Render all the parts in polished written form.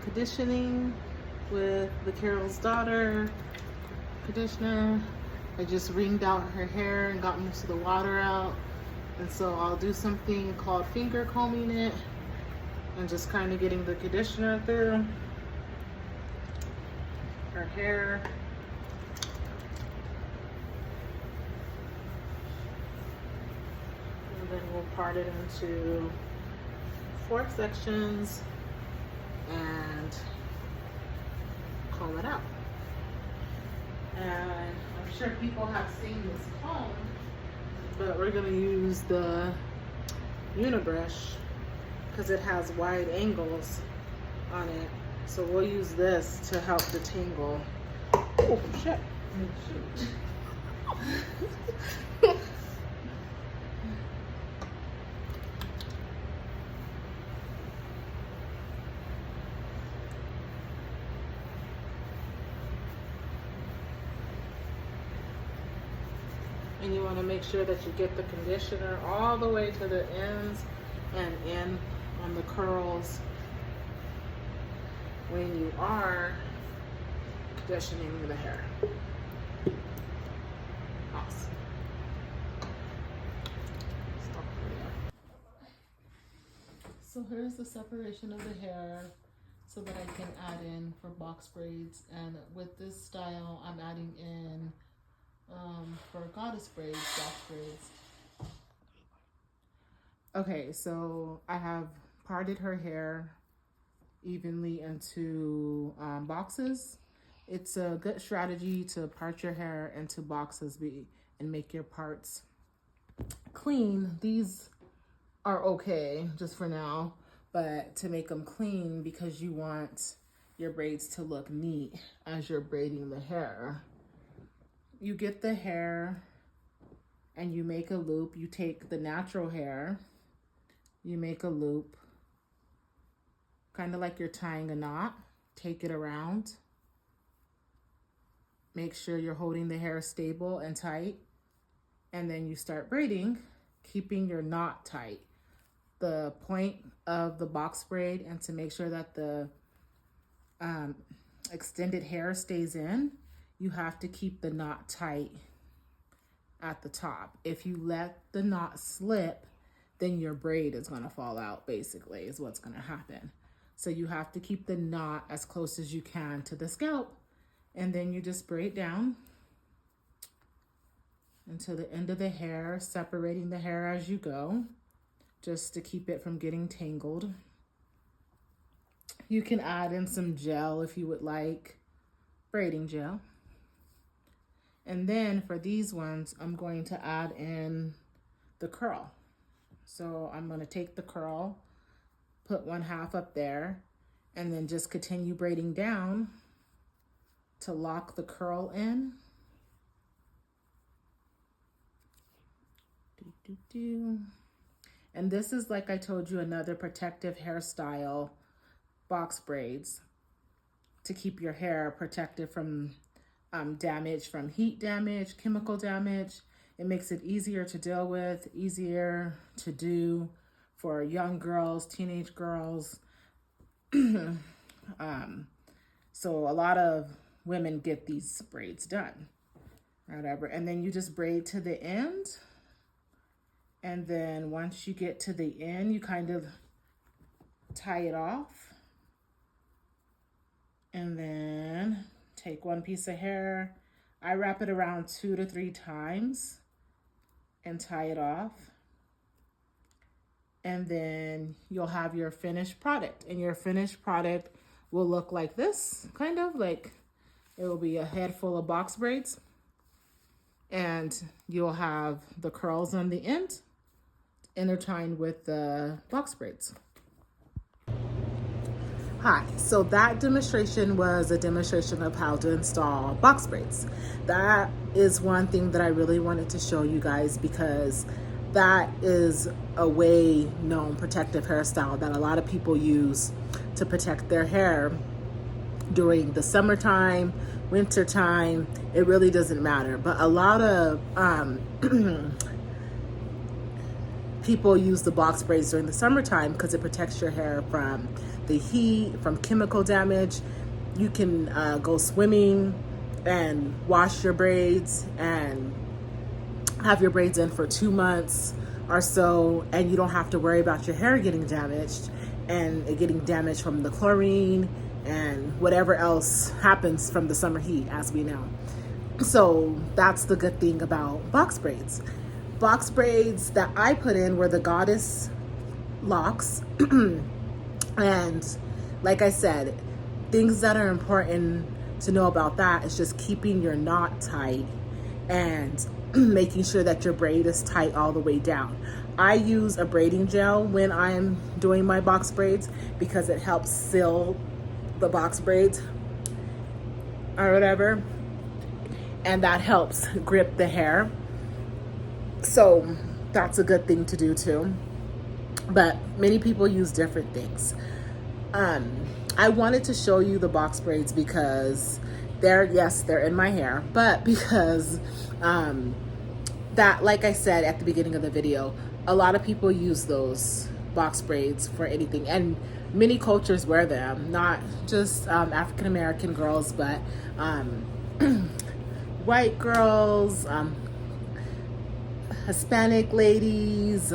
conditioning with the Carol's Daughter conditioner. I just wringed out her hair and got most of the water out. And so I'll do something called finger combing it and just kind of getting the conditioner through her hair. And then we'll part it into 4 sections and comb it out. And I'm sure people have seen this comb, but we're gonna use the unibrush because it has wide angles on it. So we'll use this to help detangle. Oh shit. Shoot. And you want to make sure that you get the conditioner all the way to the ends and in on the curls when you are conditioning the hair. Awesome. Stop the video. So here's the separation of the hair so that I can add in for box braids. And with this style, I'm adding in for goddess braids, box braids. Okay, so I have parted her hair evenly into boxes. It's a good strategy to part your hair into boxes and make your parts clean. These are okay just for now, but to make them clean because you want your braids to look neat as you're braiding the hair. You get the hair and you make a loop. You take the natural hair, you make a loop, kind of like you're tying a knot. Take it around. Make sure you're holding the hair stable and tight. And then you start braiding, keeping your knot tight. The point of the box braid, and to make sure that the extended hair stays in, you have to keep the knot tight at the top. If you let the knot slip, then your braid is gonna fall out, basically, is what's gonna happen. So you have to keep the knot as close as you can to the scalp. And then you just braid down until the end of the hair, separating the hair as you go, just to keep it from getting tangled. You can add in some gel if you would like, braiding gel. And then for these ones, I'm going to add in the curl. So I'm going to take the curl, put 1/2 up there, and then just continue braiding down to lock the curl in. And this is, like I told you, another protective hairstyle, box braids, to keep your hair protected from damage, from heat damage, chemical damage. It makes it easier to deal with, easier to do for young girls, teenage girls. So a lot of women get these braids done, whatever. And then you just braid to the end. And then once you get to the end, you kind of tie it off. And then take one piece of hair. I wrap it around 2 to 3 times and tie it off. And then you'll have your finished product. And your finished product will look like this, kind of like it will be a head full of box braids. And you'll have the curls on the end intertwined with the box braids. Hi, so that demonstration was a demonstration of how to install box braids. That is one thing that I really wanted to show you guys because that is a way known protective hairstyle that a lot of people use to protect their hair during the summertime, wintertime. It really doesn't matter. But a lot of people use the box braids during the summertime because it protects your hair from the heat, from chemical damage. You can go swimming and wash your braids and have your braids in for 2 months or so, and you don't have to worry about your hair getting damaged and it getting damaged from the chlorine and whatever else happens from the summer heat, as we know. So that's the good thing about box braids. Box braids that I put in were the Goddess locks. And like I said, things that are important to know about that is just keeping your knot tight and making sure that your braid is tight all the way down. I use a braiding gel when I'm doing my box braids because it helps seal the box braids or whatever, and that helps grip the hair. So that's a good thing to do too. But many people use different things. I wanted to show you the box braids because they're in my hair, but because that, like I said at the beginning of the video, a lot of people use those box braids for anything, and many cultures wear them, not just African American girls, but white girls, Hispanic ladies,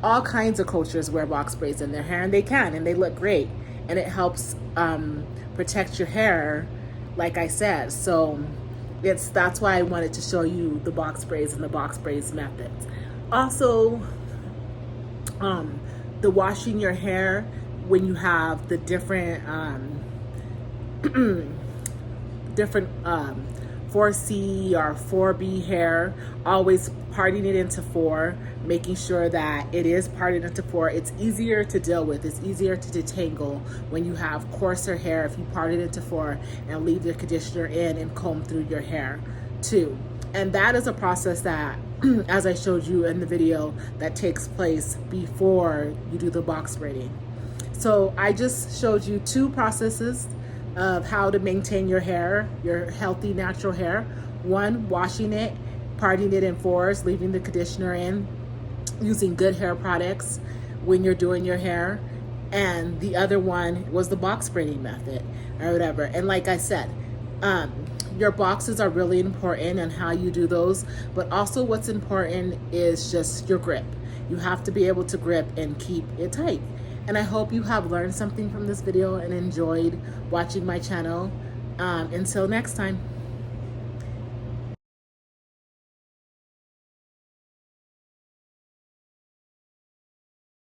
all kinds of cultures wear box braids in their hair, and they can, and they look great, and it helps protect your hair, like I said. So that's why I wanted to show you the box braids and the box braids methods. Also, the washing your hair when you have the different 4C or 4B hair, always parting it into 4, making sure that it is parted into 4. It's easier to deal with, it's easier to detangle when you have coarser hair if you part it into 4 and leave the conditioner in and comb through your hair too. And that is a process that, as I showed you in the video, that takes place before you do the box braiding. So I just showed you 2 processes of how to maintain your hair, your healthy natural hair. One, washing it, parting it in 4s, leaving the conditioner in, using good hair products when you're doing your hair. And the other one was the box braiding method or whatever. And like I said, your boxes are really important and how you do those, but also what's important is just your grip. You have to be able to grip and keep it tight. And I hope you have learned something from this video and enjoyed watching my channel. Until next time.